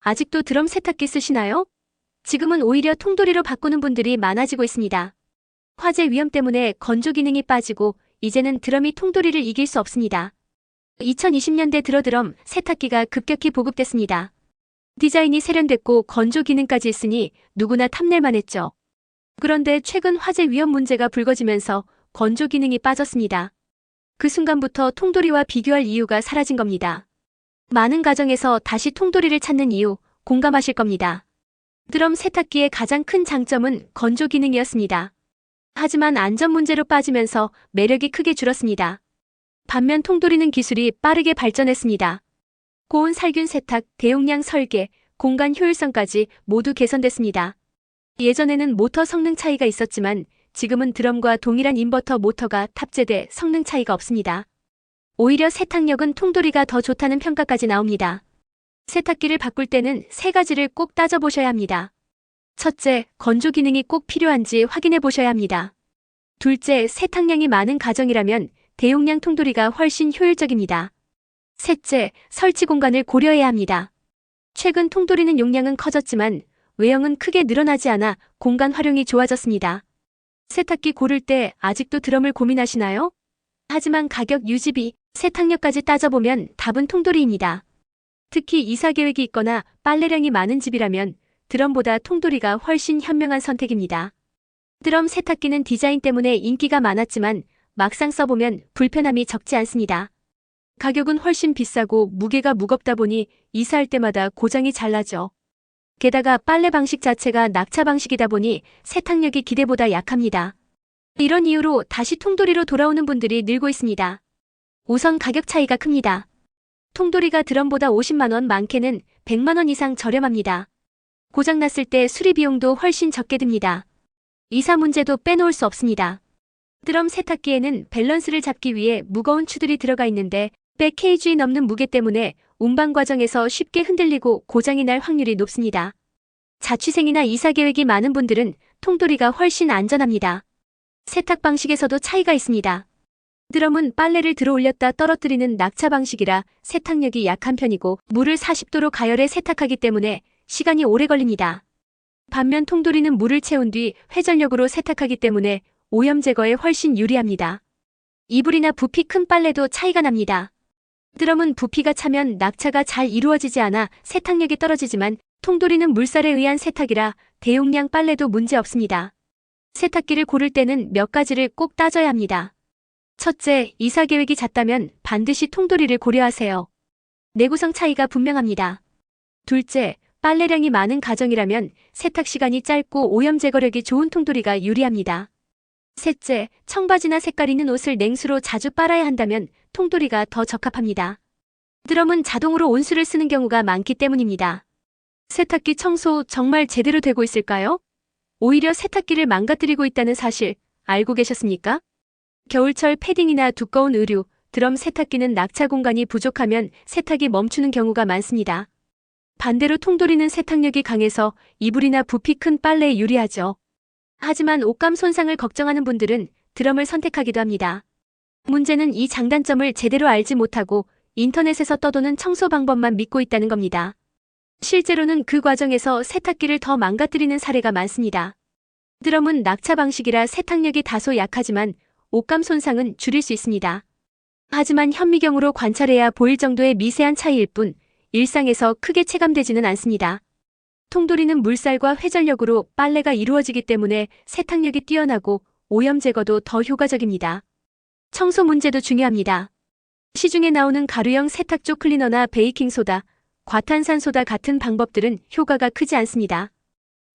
아직도 드럼 세탁기 쓰시나요? 지금은 오히려 통돌이로 바꾸는 분들이 많아지고 있습니다. 화재 위험 때문에 건조 기능이 빠지고 이제는 드럼이 통돌이를 이길 수 없습니다. 2020년대 들어 드럼 세탁기가 급격히 보급됐습니다. 디자인이 세련됐고 건조 기능까지 있으니 누구나 탐낼만 했죠. 그런데 최근 화재 위험 문제가 불거지면서 건조 기능이 빠졌습니다. 그 순간부터 통돌이와 비교할 이유가 사라진 겁니다. 많은 가정에서 다시 통돌이를 찾는 이유 공감하실 겁니다. 드럼 세탁기의 가장 큰 장점은 건조 기능이었습니다. 하지만 안전 문제로 빠지면서 매력이 크게 줄었습니다. 반면 통돌이는 기술이 빠르게 발전했습니다. 고온 살균 세탁, 대용량 설계, 공간 효율성까지 모두 개선됐습니다. 예전에는 모터 성능 차이가 있었지만 지금은 드럼과 동일한 인버터 모터가 탑재돼 성능 차이가 없습니다. 오히려 세탁력은 통돌이가 더 좋다는 평가까지 나옵니다. 세탁기를 바꿀 때는 세 가지를 꼭 따져보셔야 합니다. 첫째, 건조 기능이 꼭 필요한지 확인해 보셔야 합니다. 둘째, 세탁량이 많은 가정이라면 대용량 통돌이가 훨씬 효율적입니다. 셋째, 설치 공간을 고려해야 합니다. 최근 통돌이는 용량은 커졌지만 외형은 크게 늘어나지 않아 공간 활용이 좋아졌습니다. 세탁기 고를 때 아직도 드럼을 고민하시나요? 하지만 가격 유지비, 세탁력까지 따져보면 답은 통돌이입니다. 특히 이사 계획이 있거나 빨래량이 많은 집이라면 드럼보다 통돌이가 훨씬 현명한 선택입니다. 드럼 세탁기는 디자인 때문에 인기가 많았지만 막상 써보면 불편함이 적지 않습니다. 가격은 훨씬 비싸고 무게가 무겁다 보니 이사할 때마다 고장이 잘 나죠. 게다가 빨래 방식 자체가 낙차 방식이다 보니 세탁력이 기대보다 약합니다. 이런 이유로 다시 통돌이로 돌아오는 분들이 늘고 있습니다. 우선 가격 차이가 큽니다. 통돌이가 드럼보다 50만 원, 많게는 100만 원 이상 저렴합니다. 고장났을 때 수리 비용도 훨씬 적게 듭니다. 이사 문제도 빼놓을 수 없습니다. 드럼 세탁기에는 밸런스를 잡기 위해 무거운 추들이 들어가 있는데 100kg 넘는 무게 때문에 운반 과정에서 쉽게 흔들리고 고장이 날 확률이 높습니다. 자취생이나 이사 계획이 많은 분들은 통돌이가 훨씬 안전합니다. 세탁 방식에서도 차이가 있습니다. 드럼은 빨래를 들어 올렸다 떨어뜨리는 낙차 방식이라 세탁력이 약한 편이고 물을 40도로 가열해 세탁하기 때문에 시간이 오래 걸립니다. 반면 통돌이는 물을 채운 뒤 회전력으로 세탁하기 때문에 오염 제거에 훨씬 유리합니다. 이불이나 부피 큰 빨래도 차이가 납니다. 드럼은 부피가 차면 낙차가 잘 이루어지지 않아 세탁력이 떨어지지만 통돌이는 물살에 의한 세탁이라 대용량 빨래도 문제 없습니다. 세탁기를 고를 때는 몇 가지를 꼭 따져야 합니다. 첫째, 이사 계획이 잦다면 반드시 통돌이를 고려하세요. 내구성 차이가 분명합니다. 둘째, 빨래량이 많은 가정이라면 세탁 시간이 짧고 오염 제거력이 좋은 통돌이가 유리합니다. 셋째, 청바지나 색깔 있는 옷을 냉수로 자주 빨아야 한다면 통돌이가 더 적합합니다. 드럼은 자동으로 온수를 쓰는 경우가 많기 때문입니다. 세탁기 청소 정말 제대로 되고 있을까요? 오히려 세탁기를 망가뜨리고 있다는 사실 알고 계셨습니까? 겨울철 패딩이나 두꺼운 의류, 드럼 세탁기는 낙차 공간이 부족하면 세탁이 멈추는 경우가 많습니다. 반대로 통돌이는 세탁력이 강해서 이불이나 부피 큰 빨래에 유리하죠. 하지만 옷감 손상을 걱정하는 분들은 드럼을 선택하기도 합니다. 문제는 이 장단점을 제대로 알지 못하고 인터넷에서 떠도는 청소 방법만 믿고 있다는 겁니다. 실제로는 그 과정에서 세탁기를 더 망가뜨리는 사례가 많습니다. 드럼은 낙차 방식이라 세탁력이 다소 약하지만 옷감 손상은 줄일 수 있습니다. 하지만 현미경으로 관찰해야 보일 정도의 미세한 차이일 뿐 일상에서 크게 체감되지는 않습니다. 통돌이는 물살과 회전력으로 빨래가 이루어지기 때문에 세탁력이 뛰어나고 오염 제거도 더 효과적입니다. 청소 문제도 중요합니다. 시중에 나오는 가루형 세탁조 클리너나 베이킹소다, 과탄산소다 같은 방법들은 효과가 크지 않습니다.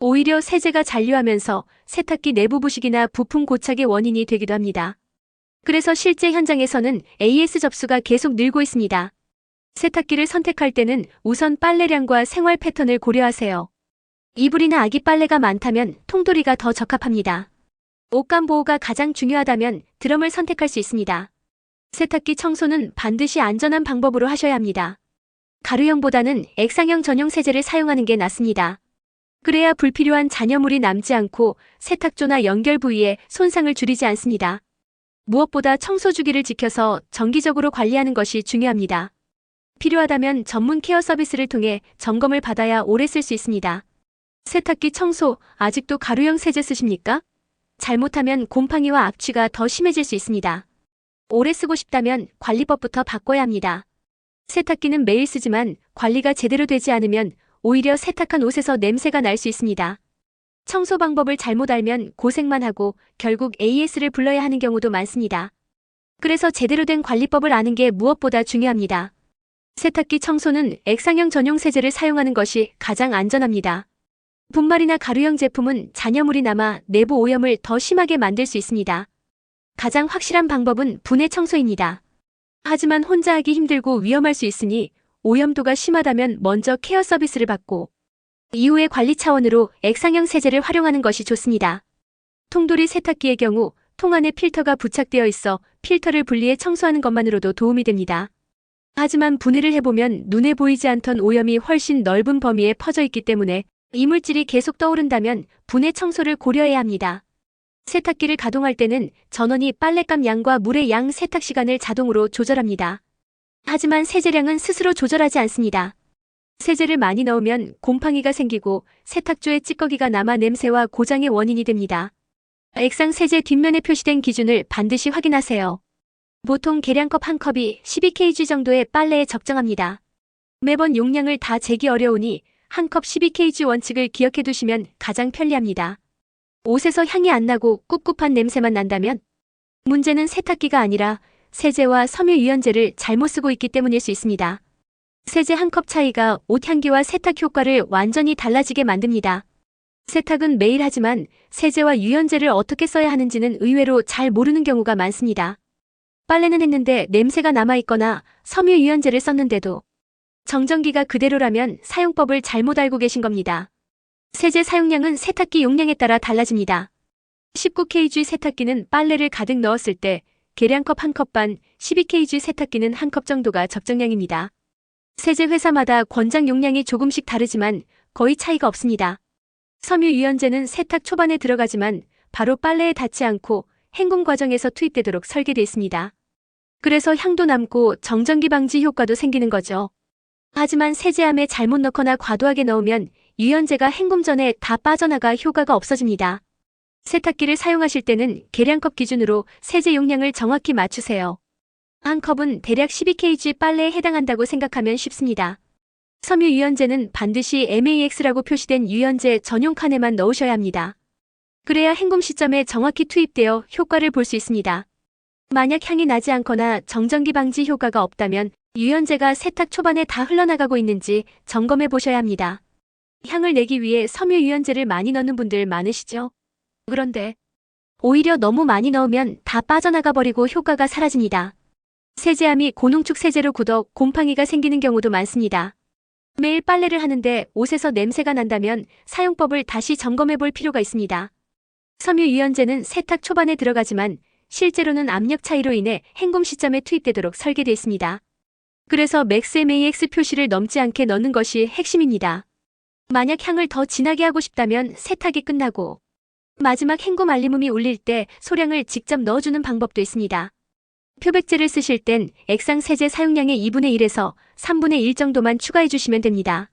오히려 세제가 잔류하면서 세탁기 내부 부식이나 부품 고착의 원인이 되기도 합니다. 그래서 실제 현장에서는 AS 접수가 계속 늘고 있습니다. 세탁기를 선택할 때는 우선 빨래량과 생활 패턴을 고려하세요. 이불이나 아기 빨래가 많다면 통돌이가 더 적합합니다. 옷감 보호가 가장 중요하다면 드럼을 선택할 수 있습니다. 세탁기 청소는 반드시 안전한 방법으로 하셔야 합니다. 가루형보다는 액상형 전용 세제를 사용하는 게 낫습니다. 그래야 불필요한 잔여물이 남지 않고 세탁조나 연결 부위에 손상을 줄이지 않습니다. 무엇보다 청소 주기를 지켜서 정기적으로 관리하는 것이 중요합니다. 필요하다면 전문 케어 서비스를 통해 점검을 받아야 오래 쓸 수 있습니다. 세탁기 청소, 아직도 가루형 세제 쓰십니까? 잘못하면 곰팡이와 악취가 더 심해질 수 있습니다. 오래 쓰고 싶다면 관리법부터 바꿔야 합니다. 세탁기는 매일 쓰지만 관리가 제대로 되지 않으면 오히려 세탁한 옷에서 냄새가 날 수 있습니다. 청소 방법을 잘못 알면 고생만 하고 결국 AS를 불러야 하는 경우도 많습니다. 그래서 제대로 된 관리법을 아는 게 무엇보다 중요합니다. 세탁기 청소는 액상형 전용 세제를 사용하는 것이 가장 안전합니다. 분말이나 가루형 제품은 잔여물이 남아 내부 오염을 더 심하게 만들 수 있습니다. 가장 확실한 방법은 분해 청소입니다. 하지만 혼자 하기 힘들고 위험할 수 있으니 오염도가 심하다면 먼저 케어 서비스를 받고 이후에 관리 차원으로 액상형 세제를 활용하는 것이 좋습니다. 통돌이 세탁기의 경우 통 안에 필터가 부착되어 있어 필터를 분리해 청소하는 것만으로도 도움이 됩니다. 하지만 분해를 해보면 눈에 보이지 않던 오염이 훨씬 넓은 범위에 퍼져 있기 때문에 이물질이 계속 떠오른다면 분해 청소를 고려해야 합니다. 세탁기를 가동할 때는 전원이 빨랫감 양과 물의 양 세탁 시간을 자동으로 조절합니다. 하지만 세제량은 스스로 조절하지 않습니다. 세제를 많이 넣으면 곰팡이가 생기고 세탁조에 찌꺼기가 남아 냄새와 고장의 원인이 됩니다. 액상 세제 뒷면에 표시된 기준을 반드시 확인하세요. 보통 계량컵 한 컵이 12kg 정도의 빨래에 적정합니다. 매번 용량을 다 재기 어려우니 한 컵 12kg 원칙을 기억해 두시면 가장 편리합니다. 옷에서 향이 안 나고 꿉꿉한 냄새만 난다면 문제는 세탁기가 아니라 세제와 섬유유연제를 잘못 쓰고 있기 때문일 수 있습니다. 세제 한 컵 차이가 옷 향기와 세탁 효과를 완전히 달라지게 만듭니다. 세탁은 매일 하지만 세제와 유연제를 어떻게 써야 하는지는 의외로 잘 모르는 경우가 많습니다. 빨래는 했는데 냄새가 남아있거나 섬유유연제를 썼는데도 정전기가 그대로라면 사용법을 잘못 알고 계신 겁니다. 세제 사용량은 세탁기 용량에 따라 달라집니다. 19kg 세탁기는 빨래를 가득 넣었을 때 계량컵 한 컵 반, 12kg 세탁기는 한 컵 정도가 적정량입니다. 세제 회사마다 권장 용량이 조금씩 다르지만 거의 차이가 없습니다. 섬유유연제는 세탁 초반에 들어가지만 바로 빨래에 닿지 않고 헹굼 과정에서 투입되도록 설계되어 있습니다. 그래서 향도 남고 정전기 방지 효과도 생기는 거죠. 하지만 세제함에 잘못 넣거나 과도하게 넣으면 유연제가 헹굼 전에 다 빠져나가 효과가 없어집니다. 세탁기를 사용하실 때는 계량컵 기준으로 세제 용량을 정확히 맞추세요. 한 컵은 대략 12kg 빨래에 해당한다고 생각하면 쉽습니다. 섬유유연제는 반드시 MAX라고 표시된 유연제 전용 칸에만 넣으셔야 합니다. 그래야 헹굼 시점에 정확히 투입되어 효과를 볼 수 있습니다. 만약 향이 나지 않거나 정전기 방지 효과가 없다면 유연제가 세탁 초반에 다 흘러나가고 있는지 점검해 보셔야 합니다. 향을 내기 위해 섬유유연제를 많이 넣는 분들 많으시죠? 그런데 오히려 너무 많이 넣으면 다 빠져나가 버리고 효과가 사라집니다. 세제함이 고농축 세제로 굳어 곰팡이가 생기는 경우도 많습니다. 매일 빨래를 하는데 옷에서 냄새가 난다면 사용법을 다시 점검해 볼 필요가 있습니다. 섬유유연제는 세탁 초반에 들어가지만 실제로는 압력 차이로 인해 헹굼 시점에 투입되도록 설계되어 있습니다. 그래서 맥스 MAX 표시를 넘지 않게 넣는 것이 핵심입니다. 만약 향을 더 진하게 하고 싶다면 세탁이 끝나고 마지막 헹굼 알림음이 울릴 때 소량을 직접 넣어주는 방법도 있습니다. 표백제를 쓰실 땐 액상 세제 사용량의 2분의 1에서 3분의 1 정도만 추가해 주시면 됩니다.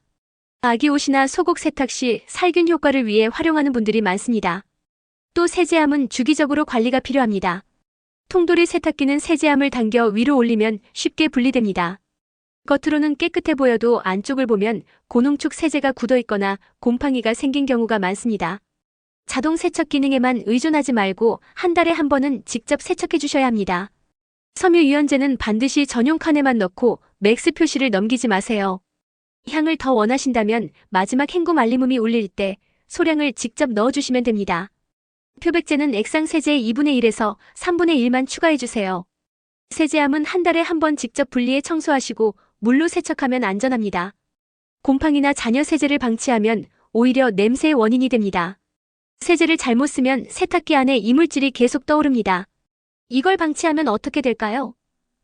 아기 옷이나 속옷 세탁 시 살균 효과를 위해 활용하는 분들이 많습니다. 또 세제함은 주기적으로 관리가 필요합니다. 통돌이 세탁기는 세제함을 당겨 위로 올리면 쉽게 분리됩니다. 겉으로는 깨끗해 보여도 안쪽을 보면 고농축 세제가 굳어 있거나 곰팡이가 생긴 경우가 많습니다. 자동 세척 기능에만 의존하지 말고 한 달에 한 번은 직접 세척해 주셔야 합니다. 섬유유연제는 반드시 전용 칸에만 넣고 맥스 표시를 넘기지 마세요. 향을 더 원하신다면 마지막 헹굼 알림음이 울릴 때 소량을 직접 넣어주시면 됩니다. 표백제는 액상 세제의 2분의 1에서 3분의 1만 추가해주세요. 세제함은 한 달에 한 번 직접 분리해 청소하시고 물로 세척하면 안전합니다. 곰팡이나 잔여 세제를 방치하면 오히려 냄새의 원인이 됩니다. 세제를 잘못 쓰면 세탁기 안에 이물질이 계속 떠오릅니다. 이걸 방치하면 어떻게 될까요?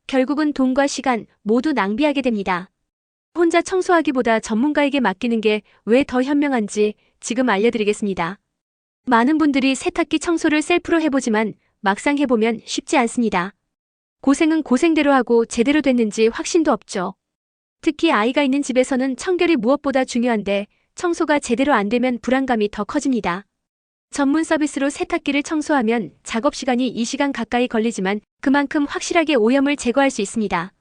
결국은 돈과 시간 모두 낭비하게 됩니다. 혼자 청소하기보다 전문가에게 맡기는 게 왜 더 현명한지 지금 알려드리겠습니다. 많은 분들이 세탁기 청소를 셀프로 해보지만 막상 해보면 쉽지 않습니다. 고생은 고생대로 하고 제대로 됐는지 확신도 없죠. 특히 아이가 있는 집에서는 청결이 무엇보다 중요한데 청소가 제대로 안 되면 불안감이 더 커집니다. 전문 서비스로 세탁기를 청소하면 작업 시간이 2시간 가까이 걸리지만 그만큼 확실하게 오염을 제거할 수 있습니다.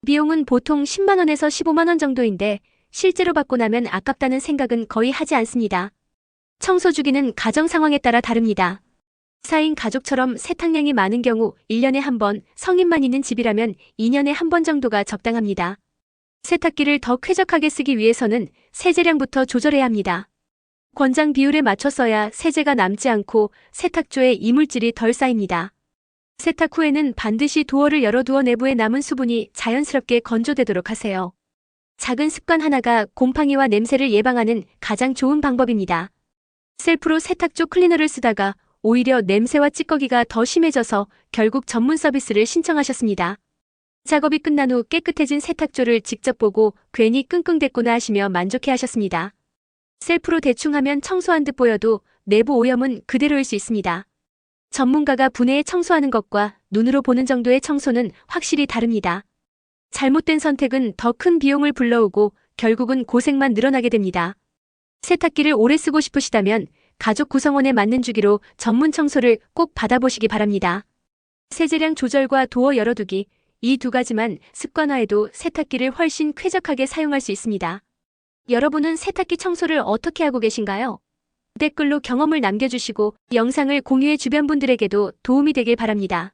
비용은 보통 10만 원에서 15만 원 정도인데 실제로 받고 나면 아깝다는 생각은 거의 하지 않습니다. 청소 주기는 가정 상황에 따라 다릅니다. 4인 가족처럼 세탁량이 많은 경우 1년에 한 번, 성인만 있는 집이라면 2년에 한 번 정도가 적당합니다. 세탁기를 더 쾌적하게 쓰기 위해서는 세제량부터 조절해야 합니다. 권장 비율에 맞춰 써야 세제가 남지 않고 세탁조에 이물질이 덜 쌓입니다. 세탁 후에는 반드시 도어를 열어두어 내부에 남은 수분이 자연스럽게 건조되도록 하세요. 작은 습관 하나가 곰팡이와 냄새를 예방하는 가장 좋은 방법입니다. 셀프로 세탁조 클리너를 쓰다가 오히려 냄새와 찌꺼기가 더 심해져서 결국 전문 서비스를 신청하셨습니다. 작업이 끝난 후 깨끗해진 세탁조를 직접 보고 괜히 끙끙댔구나 하시며 만족해 하셨습니다. 셀프로 대충 하면 청소한 듯 보여도 내부 오염은 그대로일 수 있습니다. 전문가가 분해해 청소하는 것과 눈으로 보는 정도의 청소는 확실히 다릅니다. 잘못된 선택은 더 큰 비용을 불러오고 결국은 고생만 늘어나게 됩니다. 세탁기를 오래 쓰고 싶으시다면 가족 구성원에 맞는 주기로 전문 청소를 꼭 받아보시기 바랍니다. 세제량 조절과 도어 열어두기, 이 두 가지만 습관화해도 세탁기를 훨씬 쾌적하게 사용할 수 있습니다. 여러분은 세탁기 청소를 어떻게 하고 계신가요? 댓글로 경험을 남겨주시고 영상을 공유해 주변 분들에게도 도움이 되길 바랍니다.